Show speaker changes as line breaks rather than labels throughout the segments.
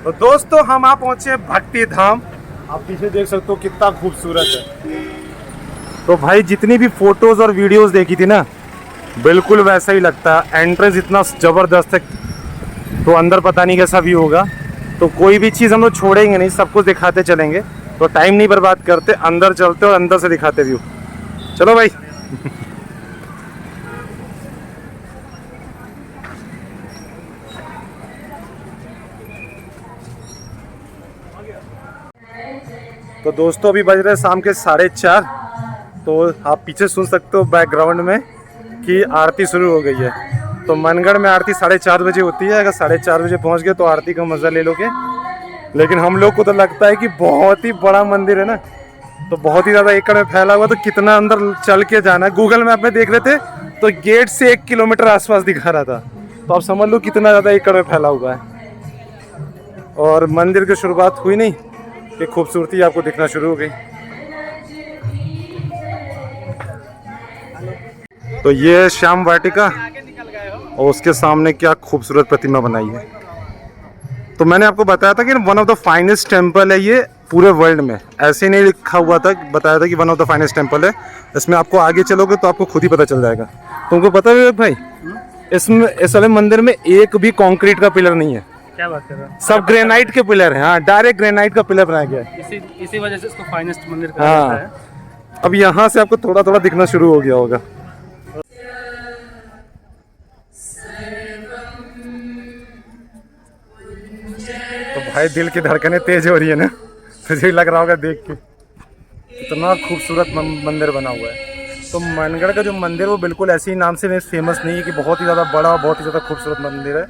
तो दोस्तों हम आप पहुंचे भक्ति धाम। आप पीछे देख सकते हो कितना खूबसूरत है। तो भाई जितनी भी फोटोज और वीडियोस देखी थी ना, बिल्कुल वैसा ही लगता है। एंट्रेंस इतना ज़बरदस्त है, तो अंदर पता नहीं कैसा व्यू होगा। तो कोई भी चीज़ हम लोग छोड़ेंगे नहीं, सब कुछ दिखाते चलेंगे। तो टाइम नहीं बर्बाद करते, अंदर चलते और अंदर से दिखाते व्यू। चलो भाई। तो दोस्तों अभी बज रहे शाम के 4:30। तो आप पीछे सुन सकते हो बैकग्राउंड में कि आरती शुरू हो गई है। तो मनगढ़ में आरती 4:30 बजे होती है। अगर 4:30 बजे पहुंच गए तो आरती का मज़ा ले लोगे। लेकिन हम लोग को तो लगता है कि बहुत ही बड़ा मंदिर है ना, तो बहुत ही ज़्यादा एकड़ में फैला हुआ, तो कितना अंदर चल के जाना है। गूगल मैप में देख रहे थे तो गेट से 1 किलोमीटर आसपास दिखा रहा था। तो आप समझ लो कितना ज़्यादा एकड़ में फैला हुआ है। और मंदिर की शुरुआत हुई नहीं कि खूबसूरती आपको दिखना शुरू हो गई। तो ये श्याम वाटिका और उसके सामने क्या खूबसूरत प्रतिमा बनाई है। तो मैंने आपको बताया था कि one of the finest temple है ये पूरे वर्ल्ड में। ऐसे ही नहीं लिखा हुआ था, बताया था कि one of the finest temple है। इसमें आपको आगे चलोगे तो आपको खुद ही पता चल जाएगा। तुमको पता है भाई, इसमें इस वाले मंदिर में एक भी कंक्रीट का पिलर नहीं है।
क्या बात कर रहे हो?
सब ग्रेनाइट के पिलर हैं। हाँ, डायरेक्ट ग्रेनाइट का पिलर बनाया गया है।
इसी वजह से इसको फाइनेस्ट मंदिर कहा जाता है।
अब यहाँ से आपको थोड़ा थोड़ा दिखना शुरू हो गया होगा। तो भाई दिल की धड़कनें तेज हो रही है ना, तुझे लग रहा होगा देख के कितना खूबसूरत मंदिर बना हुआ है। तो मनगढ़ का जो मंदिर वो बिल्कुल ऐसे ही नाम से फेमस नहीं है कि बहुत ही ज़्यादा बड़ा, बहुत ही ज़्यादा खूबसूरत मंदिर है।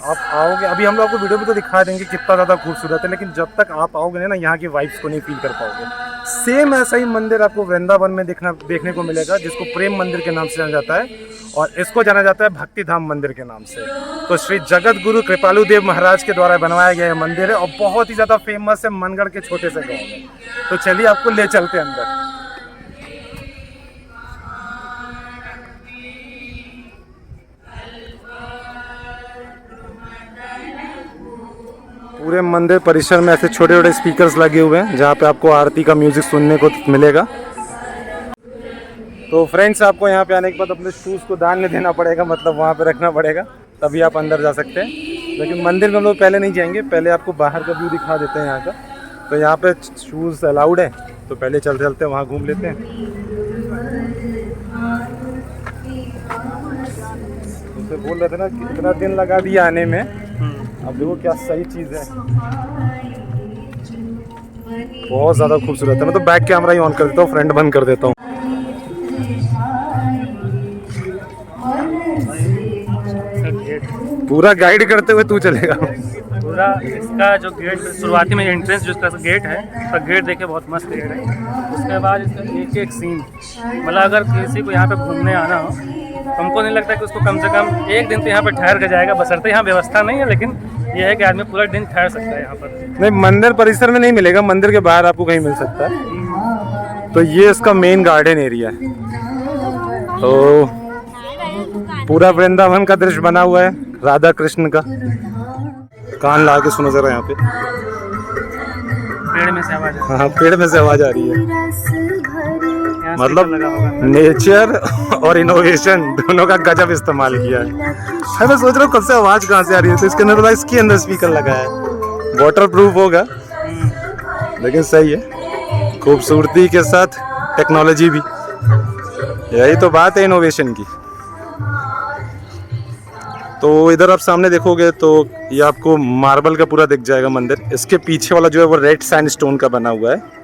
आप आओगे, अभी हम लोग आपको वीडियो में तो दिखा देंगे कितना ज़्यादा खूबसूरत है, लेकिन जब तक आप आओगे ना यहाँ की वाइब्स को नहीं फील कर पाओगे। सेम ऐसा ही मंदिर आपको वृंदावन में देखने को मिलेगा, जिसको प्रेम मंदिर के नाम से जाना जाता है, और इसको जाना जाता है भक्ति धाम मंदिर के नाम से। तो श्री जगत गुरु कृपालु देव महाराज के द्वारा बनवाया गया यह मंदिर है और बहुत ही ज़्यादा फेमस है मनगढ़ के छोटे से गाँव में। तो चलिए आपको ले चलते हैं अंदर। पूरे मंदिर परिसर में ऐसे छोटे छोटे स्पीकर्स लगे हुए हैं जहाँ पे आपको आरती का म्यूजिक सुनने को मिलेगा। तो फ्रेंड्स, आपको यहाँ पे आने के बाद अपने शूज़ को दान में देना पड़ेगा, मतलब वहाँ पे रखना पड़ेगा, तभी आप अंदर जा सकते हैं। लेकिन मंदिर में हम लोग पहले नहीं जाएंगे, पहले आपको बाहर का व्यू दिखा देते हैं यहाँ का। तो यहाँ पे शूज़ अलाउड है, तो पहले चलते चलते वहाँ घूम लेते हैं। तो बोल रहे थे ना कि इतना दिन लगा दिया आने में, अब देखो क्या सही चीज़ है। बहुत ज़्यादा खूबसूरत है। मैं तो बैक कैमरा ही ऑन कर देता हूँ, फ्रंट बंद कर देता हूँ। पूरा गाइड करते हुए तू चलेगा
पूरा। इसका जो गेट शुरुआती में एंट्रेंस जो इसका गेट है, उसका गेट देखिए बहुत मस्त गेट है। उसके बाद इसका एक एक सीन, मतलब अगर किसी को यहाँ पे घूमने आना हो, हमको नहीं लगता कि उसको कम से कम एक दिन तो यहाँ पे ठहर के जाएगा। बशर्ते यहाँ व्यवस्था नहीं है, लेकिन ये है कि आदमी पूरा दिन ठहर सकता है यहाँ पर।
नहीं, मंदिर परिसर में नहीं मिलेगा, मंदिर के बाहर आपको कहीं मिल सकता है। तो ये इसका मेन गार्डन एरिया है। तो पूरा वृंदावन का दृश्य बना हुआ है, राधा कृष्ण का। कान ला के सुनो जरा, यहाँ पे
पेड़ में से आवाज,
हाँ पेड़ में से आवाज आ रही है। मतलब नेचर और इनोवेशन दोनों का गजब इस्तेमाल किया है। मैं सोच रहा हूँ कब से आवाज कहाँ से आ रही है, तो इसके अंदर इसके अंदर स्पीकर लगा है। वाटर प्रूफ होगा, लेकिन सही है। खूबसूरती के साथ टेक्नोलॉजी भी, यही तो बात है इनोवेशन की। तो इधर आप सामने देखोगे तो ये आपको मार्बल का पूरा दिख जाएगा मंदिर। इसके पीछे वाला जो है वो रेड सैंडस्टोन का बना हुआ है।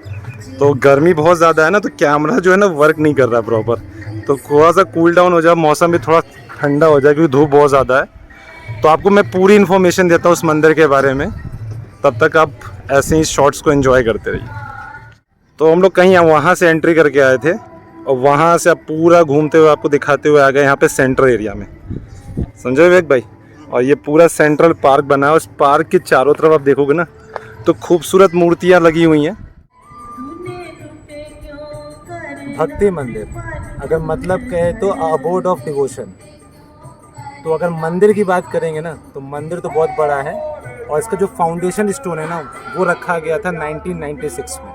तो गर्मी बहुत ज़्यादा है ना, तो कैमरा जो है ना वर्क नहीं कर रहा प्रॉपर। तो थोड़ा सा कूल डाउन हो जाए, मौसम भी थोड़ा ठंडा हो जाए क्योंकि धूप बहुत ज़्यादा है। तो आपको मैं पूरी इन्फॉर्मेशन देता हूँ उस मंदिर के बारे में, तब तक आप ऐसे ही शॉर्ट्स को एंजॉय करते रहिए। तो हम लोग कहीं वहाँ से एंट्री करके आए थे और वहाँ से आप पूरा घूमते हुए आपको दिखाते हुए आ गए यहाँ पे सेंट्रल एरिया में, समझे विवेक भाई। और ये पूरा सेंट्रल पार्क बना है। उस पार्क के चारों तरफ आप देखोगे ना तो खूबसूरत मूर्तियाँ लगी हुई हैं। भक्ति मंदिर अगर मतलब कहे तो अबोर्ड ऑफ डिवोशन। तो अगर मंदिर की बात करेंगे ना तो मंदिर तो बहुत बड़ा है, और इसका जो फाउंडेशन स्टोन है ना वो रखा गया था 1996 में,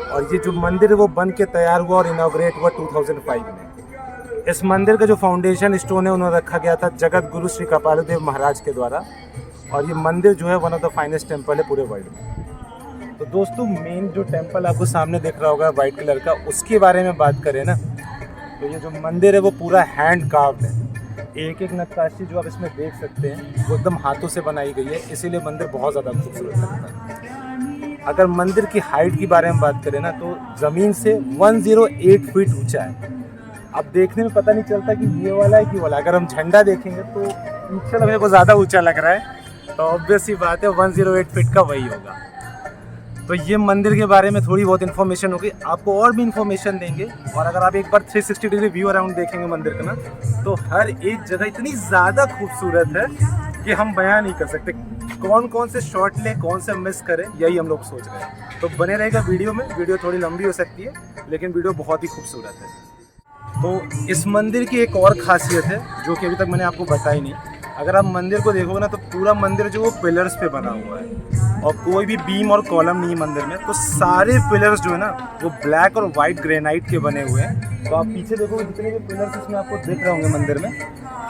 और ये जो मंदिर है वो बन के तैयार हुआ और इनॉग्रेट हुआ 2005 में। इस मंदिर का जो फाउंडेशन स्टोन है उन्होंने रखा गया था जगत गुरु श्री कृपालुदेव महाराज के द्वारा, और ये मंदिर जो है one of the finest temple है पूरे वर्ल्ड में। तो दोस्तों मेन जो टेम्पल आपको सामने दिख रहा होगा वाइट कलर का, उसके बारे में बात करें ना तो ये जो मंदिर है वो पूरा हैंड कार्व्ड है। एक एक नक्काशी जो आप इसमें देख सकते हैं वो एकदम हाथों से बनाई गई है, इसीलिए मंदिर बहुत ज़्यादा खूबसूरत लगता है। अगर मंदिर की हाइट के बारे में बात करें ना तो ज़मीन से 108 फीट ऊंचा है। अब देखने में पता नहीं चलता कि ये वाला है कि वाला, अगर हम झंडा देखेंगे तो पीछे मेरे को ज़्यादा ऊंचा लग रहा है, तो ऑब्वियस ही बात है 108 फीट का वही होगा। तो ये मंदिर के बारे में थोड़ी बहुत इन्फॉर्मेशन होगी, आपको और भी इन्फॉर्मेशन देंगे। और अगर आप एक बार 360 डिग्री व्यू अराउंड देखेंगे मंदिर का ना तो हर एक जगह इतनी ज़्यादा खूबसूरत है कि हम बयान नहीं कर सकते। कौन कौन से शॉट लें, कौन से मिस करें, यही हम लोग सोच रहे हैं। तो बने रहेगा वीडियो में, वीडियो थोड़ी लंबी हो सकती है लेकिन वीडियो बहुत ही खूबसूरत है। तो इस मंदिर की एक और खासियत है जो कि अभी तक मैंने आपको बताई नहीं। अगर आप मंदिर को देखोगे ना तो पूरा मंदिर जो वो पिलर्स पे बना हुआ है और कोई भी बीम और कॉलम नहीं है मंदिर में। तो सारे पिलर्स जो है ना वो ब्लैक और वाइट ग्रेनाइट के बने हुए हैं। तो आप पीछे देखोगे जितने भी पिलर्स इसमें आपको दिख रहे होंगे मंदिर में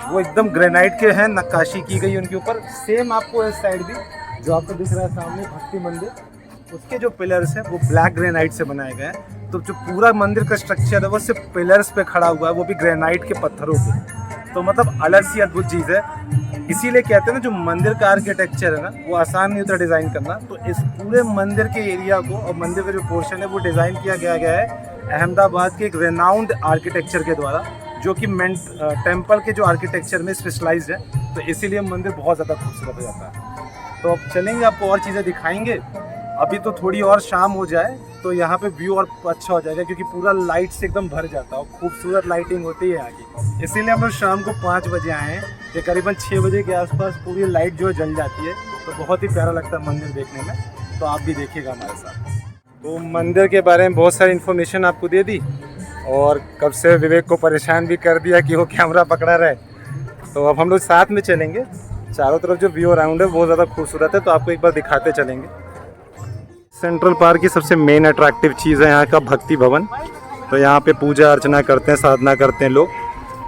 वो एकदम ग्रेनाइट के हैं, नक्काशी की गई उनके ऊपर। सेम आपको इस साइड भी जो आपको दिख रहा है सामने भक्ति मंदिर, उसके जो पिलर्स हैं वो ब्लैक ग्रेनाइट से बनाए गए हैं। तो जो पूरा मंदिर का स्ट्रक्चर है वो सिर्फ पिलर्स पे खड़ा हुआ है, वो भी ग्रेनाइट के पत्थरों पे। तो मतलब अलग सी अद्भुत चीज़ है। इसीलिए कहते हैं ना जो मंदिर का आर्किटेक्चर है ना वो आसान नहीं होता डिज़ाइन करना। तो इस पूरे मंदिर के एरिया को और मंदिर का जो पोर्शन है वो डिज़ाइन किया गया है अहमदाबाद के एक रेनाउंड आर्किटेक्चर के द्वारा, जो कि टेम्पल के जो आर्किटेक्चर में स्पेशलाइज्ड है। तो इसीलिए मंदिर बहुत ज़्यादा खूबसूरत हो जाता है। तो अब चलेंगे, आपको और चीज़ें दिखाएंगे। अभी तो थोड़ी और शाम हो जाए तो यहाँ पे व्यू और अच्छा हो जाएगा क्योंकि पूरा लाइट से एकदम भर जाता है और खूबसूरत लाइटिंग होती है यहाँ की। इसीलिए हम लोग शाम को 5 बजे आए हैं कि करीबन 6 बजे के आसपास पूरी लाइट जो है जल जाती है। तो बहुत ही प्यारा लगता है मंदिर देखने में। तो आप भी देखिएगा हमारे साथ। तो मंदिर के बारे में बहुत सारी इन्फॉर्मेशन आपको दे दी और कब से विवेक को परेशान भी कर दिया कि वो कैमरा पकड़ा रहे। तो अब हम लोग साथ में चलेंगे। चारों तरफ जो व्यू अराउंड है बहुत ज़्यादा खूबसूरत है, तो आपको एक बार दिखाते चलेंगे। सेंट्रल पार्क की सबसे मेन अट्रैक्टिव चीज़ है यहाँ का भक्ति भवन। तो यहाँ पे पूजा अर्चना करते हैं, साधना करते हैं लोग।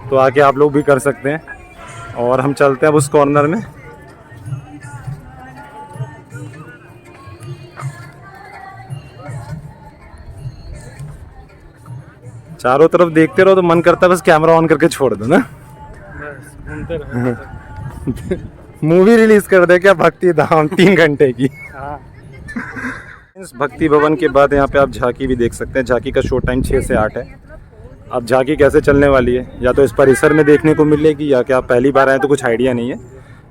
तो आके आप लोग भी कर सकते हैं। और हम चलते हैं अब उस कॉर्नर में। चारों तरफ देखते रहो तो मन करता है बस कैमरा ऑन करके छोड़ दो ना,
घूमते रहो।
मूवी रिलीज कर दे क्या भक्ति धाम 3 घंटे की।
हाँ।
इस भक्ति भवन के बाद यहाँ पे आप झांकी भी देख सकते हैं। झांकी का शो टाइम 6 से 8 है। अब झांकी कैसे चलने वाली है या तो इस परिसर में देखने को मिलेगी या कि आप पहली बार आए तो कुछ आइडिया नहीं है।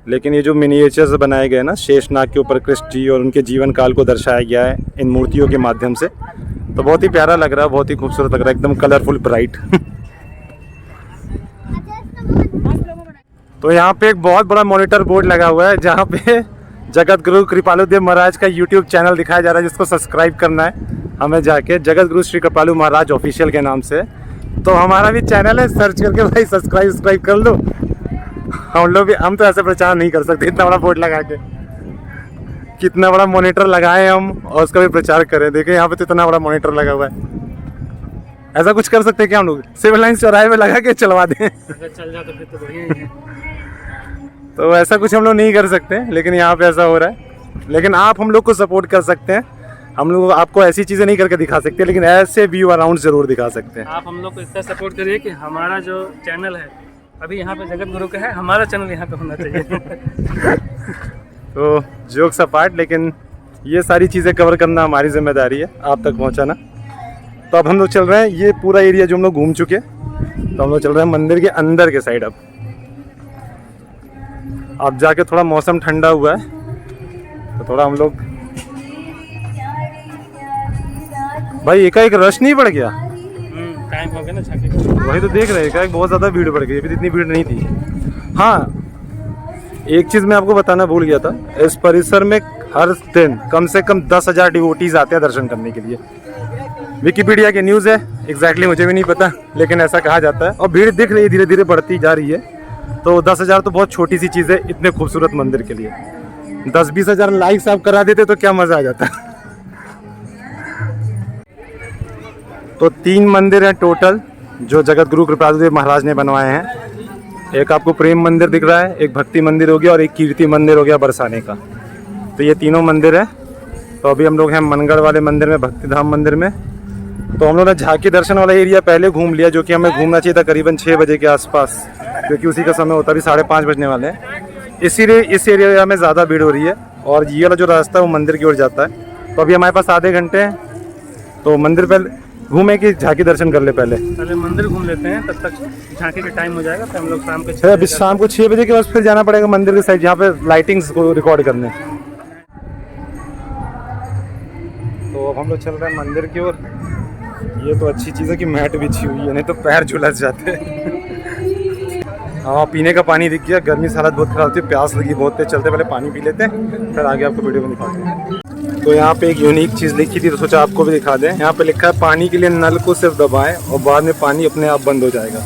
लेकिन ये जो मिनिएचर्स बनाए गए ना शेषनाग के ऊपर कृष्ण जी और उनके जीवन काल को दर्शाया गया है इन मूर्तियों के माध्यम से, तो बहुत ही प्यारा लग रहा है, बहुत ही खूबसूरत लग रहा है, एकदम कलरफुल ब्राइट। तो यहाँ पे एक बहुत बड़ा मॉनिटर बोर्ड लगा हुआ है जहाँ पे जगत गुरु कृपालुदेव महाराज का यूट्यूब चैनल दिखाया जा रहा है जिसको सब्सक्राइब करना है हमें जाके, जगत गुरु श्री कृपालु महाराज ऑफिशियल के नाम से। तो हमारा भी चैनल है, सर्च करके भाई सब्सक्राइब कर लो। हम लोग भी, हम तो ऐसे प्रचार नहीं कर सकते इतना बड़ा बोर्ड लगा के। कितना बड़ा मॉनिटर लगाए हम और उसका भी प्रचार करें। देखें यहाँ पे तो इतना बड़ा मॉनिटर लगा हुआ है। ऐसा कुछ कर सकते हैं क्या हम लोग, सिविल लाइन चौराहे में लगा के चलवा दें?
अगर चल जाए तो फिर तो बढ़िया ही है।
तो ऐसा कुछ हम लोग नहीं कर सकते, लेकिन यहाँ पे ऐसा हो रहा है। लेकिन आप हम लोग को सपोर्ट कर सकते हैं। हम लोग आपको ऐसी चीज़ें नहीं करके दिखा सकते, लेकिन ऐसे व्यू अराउंड ज़रूर दिखा सकते हैं।
आप हम लोग को इतना सपोर्ट करिए कि हमारा जो चैनल है अभी यहाँ पे जगत गुरु का है, हमारा चैनल यहाँ पे होना चाहिए।
तो जोक्स अपार्ट, लेकिन ये सारी चीज़ें कवर करना हमारी जिम्मेदारी है, आप तक पहुँचाना। तो अब हम लोग चल रहे हैं, ये पूरा एरिया जो हम लोग घूम चुके हैं, तो हम लोग चल रहे हैं मंदिर के अंदर के साइड। अब जाके थोड़ा मौसम ठंडा हुआ है तो थोड़ा हम लोग, भाई एकाएक रश नहीं बढ़ गया?
टाइम हो गया ना झांकी का।
वही तो देख रहे हैं, एकाएक बहुत ज़्यादा भीड़ बढ़ गई, अभी इतनी भीड़ नहीं थी। हाँ, एक चीज़ मैं आपको बताना भूल गया था, इस परिसर में हर दिन कम से कम 10,000 डिवोटीज आते हैं दर्शन करने के लिए। विकिपीडिया की न्यूज़ है, एग्जैक्टली मुझे भी नहीं पता, लेकिन ऐसा कहा जाता है। और भीड़ दिख रही है, धीरे धीरे बढ़ती जा रही है। तो 10,000 तो बहुत छोटी सी चीज़ है इतने खूबसूरत मंदिर के लिए। 10-20 हज़ार लाइक्स आप करा देते तो क्या मज़ा आ जाता। तो 3 मंदिर हैं टोटल जो जगत गुरु कृपालुदेव महाराज ने बनवाए हैं। एक आपको प्रेम मंदिर दिख रहा है, एक भक्ति मंदिर हो गया और एक कीर्ति मंदिर हो गया बरसाने का। तो ये तीनों मंदिर हैं। तो अभी हम लोग हैं मनगढ़ वाले मंदिर में, भक्ति धाम मंदिर में। तो हम लोग ने झांकी दर्शन वाला एरिया पहले घूम लिया, जो कि हमें घूमना चाहिए था करीबन 6 बजे के आसपास, क्योंकि उसी का समय होता, अभी 5:30 बजने वाले हैं। इसीलिए इस एरिया में ज़्यादा भीड़ हो रही है और ये वाला जो रास्ता है वो मंदिर की ओर जाता है। तो अभी हमारे पास आधे घंटे हैं, तो मंदिर पहले घूमे कि झांकी दर्शन कर ले? पहले
मंदिर घूम लेते हैं, तब तक झांकी का टाइम हो जाएगा। फिर हम लोग शाम के
अभी शाम को 6 बजे के बाद फिर जाना पड़ेगा मंदिर के साइड, जहाँ पे लाइटिंग्स को रिकॉर्ड करने। तो अब हम लोग चल रहे हैं मंदिर की ओर। ये तो अच्छी चीज़ है कि मैट बिछी हुई है, नहीं तो पैर झुलस जाते हैं। हाँ, पीने का पानी दिख गया। गर्मी से हालत बहुत खराब थी, प्यास लगी बहुत है। चलते पहले पानी पी लेते हैं, फिर आगे आपको वीडियो में दिखाते हैं। तो यहाँ पे एक यूनिक चीज़ लिखी थी, तो सोचा आपको भी दिखा दें। यहाँ पे लिखा है पानी के लिए नल को सिर्फ दबाएं और बाद में पानी अपने आप बंद हो जाएगा।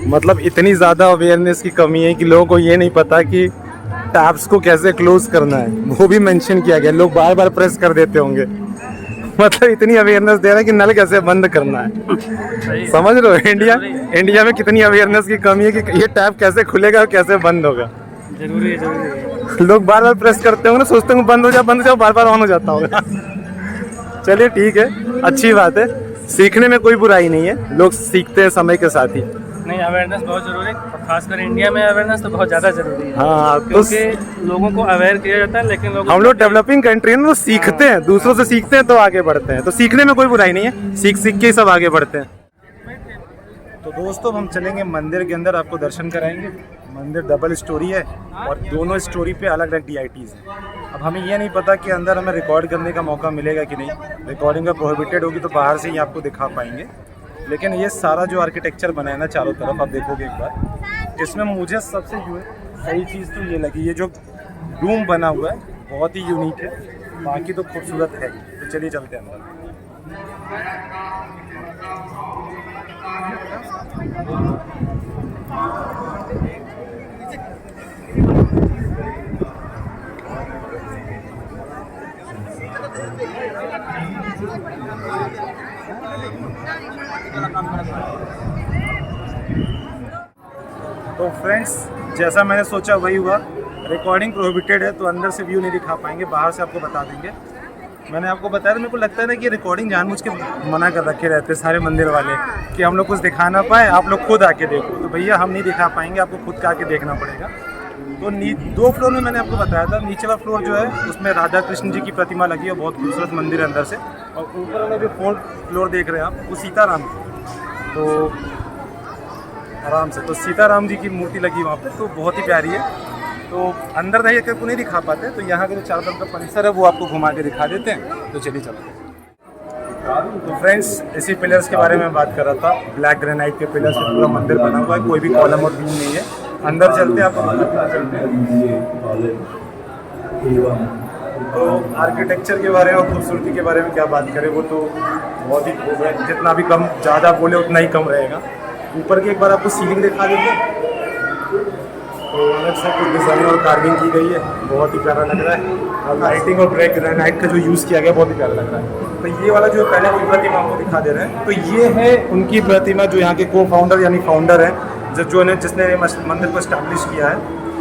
मतलब इतनी ज़्यादा अवेयरनेस की कमी है कि लोगों को ये नहीं पता कि टैप्स को कैसे क्लोज करना है, वो भी मेंशन किया गया। लोग बार बार प्रेस कर देते होंगे। मतलब इतनी अवेयरनेस दे रहा है कि नल कैसे बंद करना है। समझ रहे हो इंडिया में कितनी अवेयरनेस की कमी है कि ये टैप कैसे खुलेगा और कैसे बंद होगा।
जरूरी है।
लोग बार बार प्रेस करते होंगे ना, सोचते होंगे बंद हो जाओ, बार बार ऑन हो जाता होगा। चलिए ठीक है, अच्छी बात है। सीखने में कोई बुराई नहीं है, लोग सीखते हैं समय के साथ ही।
नहीं, अवेयरनेस बहुत जरूरी है, खासकर इंडिया में अवेयरनेस तो बहुत ज़्यादा जरूरी है।
हाँ,
क्योंकि लोगों को अवेयर किया जाता है, लेकिन
हम लोग डेवलपिंग कंट्री में सीखते हैं, दूसरों से सीखते हैं तो आगे बढ़ते हैं। तो सीखने में कोई बुराई नहीं है, सीख के ही सब आगे बढ़ते हैं। तो दोस्तों हम चलेंगे मंदिर के अंदर, आपको दर्शन कराएंगे। मंदिर डबल स्टोरी है और दोनों स्टोरी पे अलग अलग DITs हैं। अब हमें ये नहीं पता कि अंदर हमें रिकॉर्ड करने का मौका मिलेगा कि नहीं। रिकॉर्डिंग का प्रोहिबिटेड होगी तो बाहर से ही आपको दिखा पाएंगे। लेकिन ये सारा जो आर्किटेक्चर बना है ना चारों तरफ, आप देखोगे एक बार, इसमें मुझे सबसे जो है सही चीज़ तो ये लगी, ये जो रूम बना हुआ है बहुत ही यूनिक है। बाकी तो खूबसूरत है। तो चलिए चलते हैं अंदर। तो फ्रेंड्स, जैसा मैंने सोचा वही हुआ। रिकॉर्डिंग प्रोहिबिटेड है तो अंदर से व्यू नहीं दिखा पाएंगे, बाहर से आपको बता देंगे। मैंने आपको बताया, मेरे को लगता है ना कि रिकॉर्डिंग जानबूझ के मना कर रखे रहते सारे मंदिर वाले कि हम लोग कुछ दिखा ना पाए, आप लोग खुद आके देखो। तो भैया हम नहीं दिखा पाएंगे, आपको खुद का आके देखना पड़ेगा। तो 2 फ्लोर में मैंने आपको बताया था। नीचे वाला फ्लोर जो है उसमें राधा कृष्ण जी की प्रतिमा लगी है, बहुत खूबसूरत मंदिर है अंदर से। और ऊपर वाला जो 4th फ्लोर देख रहे हैं आप, वो सीताराम। तो आराम से तो सीताराम जी की मूर्ति लगी वहाँ पे, तो बहुत ही प्यारी है। तो अंदर नहीं को नहीं दिखा पाते, तो यहाँ के जो चारों तरफ का परिसर है वो आपको घुमा के दिखा देते हैं। तो चलिए चलते हैं। तो फ्रेंड्स, इसी पिलर्स के बारे में बात कर रहा था। ब्लैक ग्रेनाइट के पिलर्स से पूरा मंदिर बना हुआ है, कोई भी कॉलम और बीम नहीं है। अंदर चलते हैं, आपको चलते हैं। तो आर्किटेक्चर के बारे में और खूबसूरती के बारे में क्या बात करें, वो तो बहुत ही खूब है। जितना भी कम ज़्यादा बोले उतना ही कम रहेगा। ऊपर की एक बार आपको सीलिंग दिखा देंगे। तो अलग से कुछ डिज़ाइन और कार्विंग की गई है, बहुत ही प्यारा लग रहा है। और लाइटिंग और ब्लैक ग्रेनाइट का जो यूज़ किया गया बहुत ही प्यारा लग रहा है। तो ये वाला जो पहले की प्रतिमा आपको दिखा दे रहे हैं, तो ये है उनकी प्रतिमा जो यहाँ के को-फाउंडर यानी फाउंडर हैं, जिसने मंदिर को इस्टेब्लिश किया है।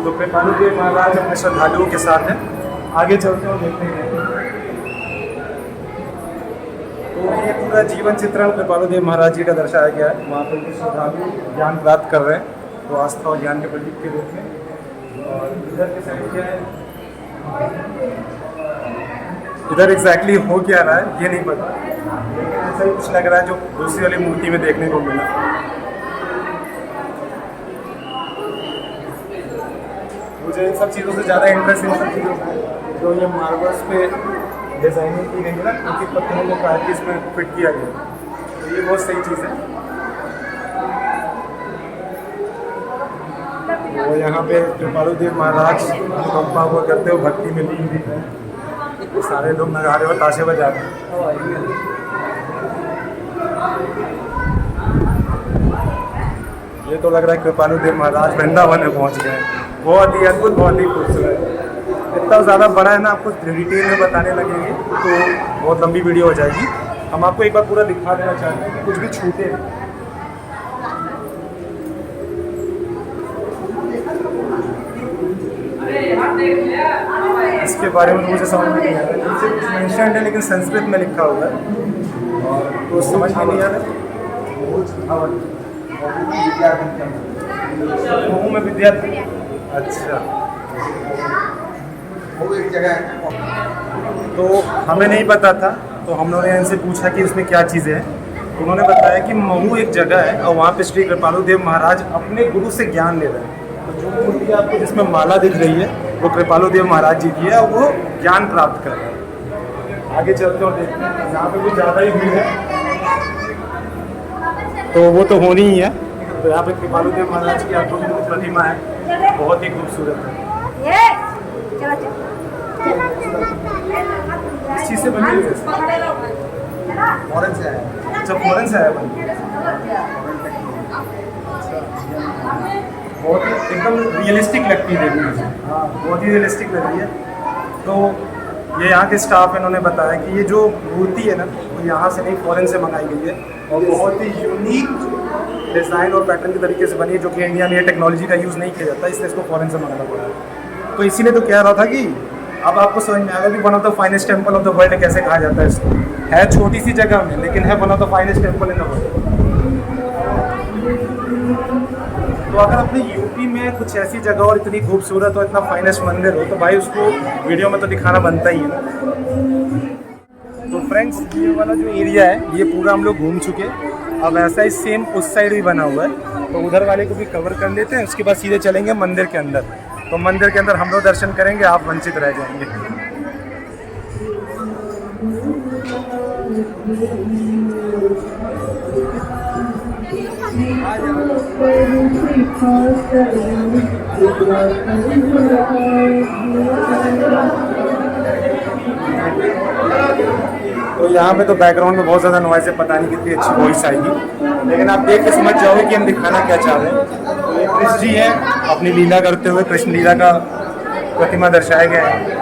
तो कृपालुदेव महाराज अपने श्रद्धालुओं के साथ हैं। आगे चलते हैं और देखते हैं। तो ये पूरा जीवन चित्रण कृपालुदेव महाराज जी का दर्शाया गया है। वहाँ पर श्रद्धालु ज्ञान प्राप्त कर रहे हैं, तो आस्था और ज्ञान के प्रतीक के रूप में। और इधर के साइड क्या है, इधर एग्जैक्टली हो क्या रहा है ये नहीं पता, लेकिन ऐसा ही कुछ लग रहा है जो दूसरी वाली मूर्ति में देखने को मिला। मुझे इन सब चीज़ों से ज़्यादा इंटरेस्ट इन सब चीज़ों से जो ये मार्बल्स पे डिज़ाइनिंग की गई है ना, उनकी पत्थरों को काट के इसमें फिट किया गया, तो ये बहुत सही चीज़ है। वो यहाँ पे कृपालुदेव महाराज अनुकंपा हुआ करते हुए भक्ति में लीन दिख रहे हैं। तो सारे लोग नगाड़े और ताशे बजा रहे हैं। ये तो लग रहा है कृपालुदेव महाराज वृंदावन में पहुँच गए। बहुत ही अद्भुत, बहुत ही खूबसूरत। इतना ज़्यादा बड़ा है ना, आपको डिटेल में बताने लगेंगे तो बहुत लंबी वीडियो हो जाएगी। हम आपको एक बार पूरा दिखा देना चाहते हैं कि कुछ भी छूटे नहीं। इसके बारे में मुझे समझ में नहीं आ रहा है, नीचे कुछ मेंशन है लेकिन संस्कृत में लिखा हुआ है और तो समझ में नहीं आ रहा। महू में विद्यार्थी, अच्छा
वो एक जगह है।
तो हमें नहीं पता था, तो हम लोगों ने इनसे पूछा कि इसमें क्या चीज़ें हैं। उन्होंने बताया कि महू एक जगह है और वहाँ पे श्री कृपालु देव महाराज अपने गुरु से ज्ञान ले रहे हैं। तो जो मूर्ति आपको जिसमें माला दिख रही है वो कृपालु देव महाराज जी की है और वो ज्ञान प्राप्त कर रहे हैं। आगे चलते और देखते हैं, यहाँ पे कुछ ज़्यादा ही भीड़ है तो वो तो होनी ही है। तो यहाँ पे कृपालु देव महाराज की आपको जो प्रतिमा है बहुत ही खूबसूरत है। इस चीज़ से बनी हुई है,
फॉरेन से आया है।
अच्छा फॉरेन से आया बन, बहुत ही एकदम रियलिस्टिक लगती है देखने में। हाँ बहुत ही रियलिस्टिक लग रही है। तो ये यहाँ के स्टाफ है, इन्होंने बताया कि ये जो मूर्ति है ना वो यहाँ से नहीं फॉरेन से मंगाई गई है और बहुत ही यूनिक डिज़ाइन और पैटर्न के तरीके से बनी है, जो कि इंडिया में ये टेक्नोलॉजी का यूज़ नहीं किया जाता, इसलिए इसको फॉरेन से मंगाना पड़ा है। तो इसीलिए तो कह रहा था कि अब आपको समझ में आएगा कि one of the finest temple of the world कैसे कहा जाता है इसको। है छोटी सी जगह में लेकिन है one of the finest temple in the world. तो अगर अपने यूपी में कुछ ऐसी जगह और इतनी खूबसूरत और इतना फाइनेस्ट मंदिर हो तो भाई उसको वीडियो में तो दिखाना बनता ही है ना। तो फ्रेंड्स ये वाला जो एरिया है ये पूरा हम लोग घूम चुके हैं। अब ऐसा ही सेम उस साइड भी बना हुआ है, तो उधर वाले को भी कवर कर लेते हैं। उसके बाद सीधे चलेंगे मंदिर के अंदर। तो मंदिर के अंदर हम लोग दर्शन करेंगे, आप वंचित रह जाएंगे। तो यहाँ पे तो बैकग्राउंड में बहुत ज़्यादा नॉइज़ है, पता नहीं कितनी अच्छी वॉइस आएगी, लेकिन आप देख के समझ जाओगे कि हम दिखाना क्या चाह रहे हैं। तो ये कृष्ण जी है अपनी लीला करते हुए, कृष्ण लीला का प्रतिमा दर्शाया गया है।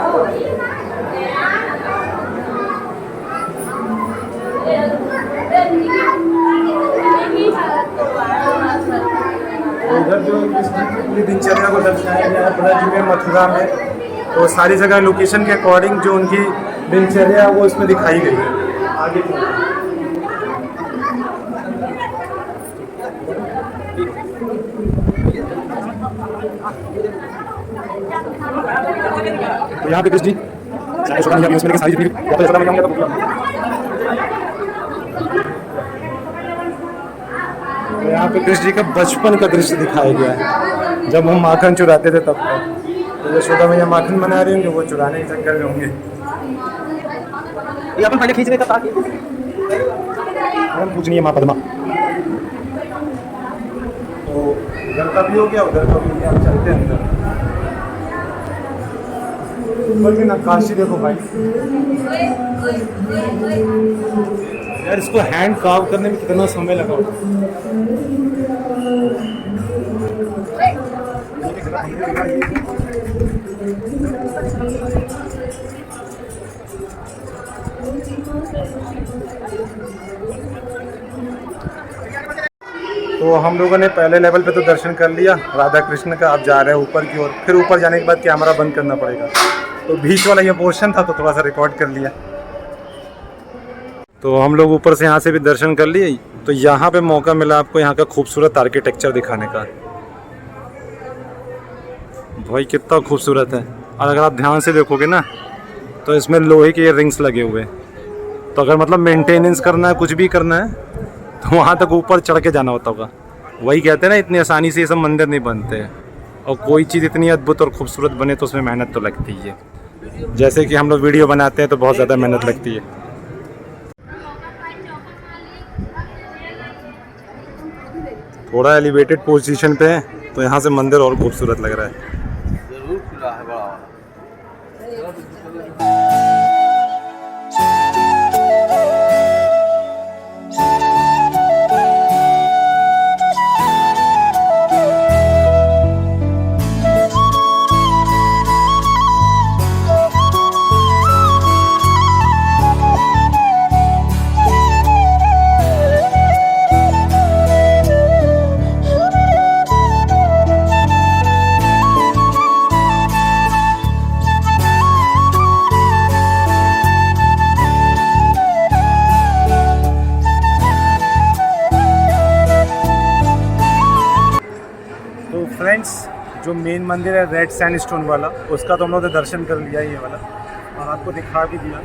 इधर जो कृष्ण की पूरी दिनचर्या को दर्शाया गया है ब्रज में, मथुरा में, तो सारी जगह लोकेशन के अकॉर्डिंग जो उनकी दिनचर्या है वो इसमें दिखाई गई है। आगे तो यहाँ पे कृष्ण जी सारी तो यहाँ पे कृष्ण जी का बचपन का दृश्य दिखाया गया है, जब हम माखन चुराते थे तब का। तो यशोदा मैया माखन बना रही होंगे, वो चुराने के चक्कर में होंगे। ये अपन पहले खींचने का था कि पूछनी है माँ पद्मा। तो इधर का भी हो गया, उधर का भी हो गया। हम चलते हैं अंदर। ऊपर की नक्काशी देखो भाई यार, इसको हैंड कार्व करने में कितना समय लगा होगा। तो हम लोगों ने पहले लेवल पे तो दर्शन कर लिया राधा कृष्ण का। अब जा रहे हैं ऊपर की ओर। फिर ऊपर जाने के बाद कैमरा बंद करना पड़ेगा, तो बीच वाला ये पोर्शन था तो थोड़ा सा रिकॉर्ड कर लिया। तो हम लोग ऊपर से यहाँ से भी दर्शन कर लिए। तो यहाँ पे मौका मिला आपको यहाँ का खूबसूरत आर्किटेक्चर दिखाने का। भाई कितना खूबसूरत है। और अगर आप ध्यान से देखोगे ना तो इसमें लोहे के रिंग्स लगे हुए हैं। तो अगर मतलब मेंटेनेंस करना है, कुछ भी करना है, तो वहाँ तक ऊपर चढ़ के जाना होता होगा। वही कहते हैं ना, इतनी आसानी से ये सब मंदिर नहीं बनते। और कोई चीज़ इतनी अद्भुत और खूबसूरत बने तो उसमें मेहनत तो लगती ही है। जैसे कि हम लोग वीडियो बनाते हैं तो बहुत ज़्यादा मेहनत लगती है। थोड़ा एलिवेटेड पोजीशन पे है तो यहाँ से मंदिर और खूबसूरत लग रहा है।
जरूर खुला है बड़ा।
फ्रेंड्स, जो मेन मंदिर है रेड सैंडस्टोन वाला, उसका तो हम लोगों ने दर्शन कर लिया ये वाला और आपको दिखा भी दिया।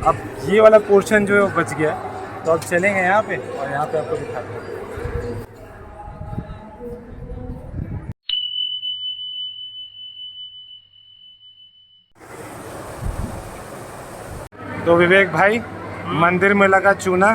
अब ये वाला पोर्शन जो है वो बच गया, तो अब चलेंगे यहाँ पे और यहाँ पे आपको दिखाते हैं। तो विवेक भाई, मंदिर में लगा चूना,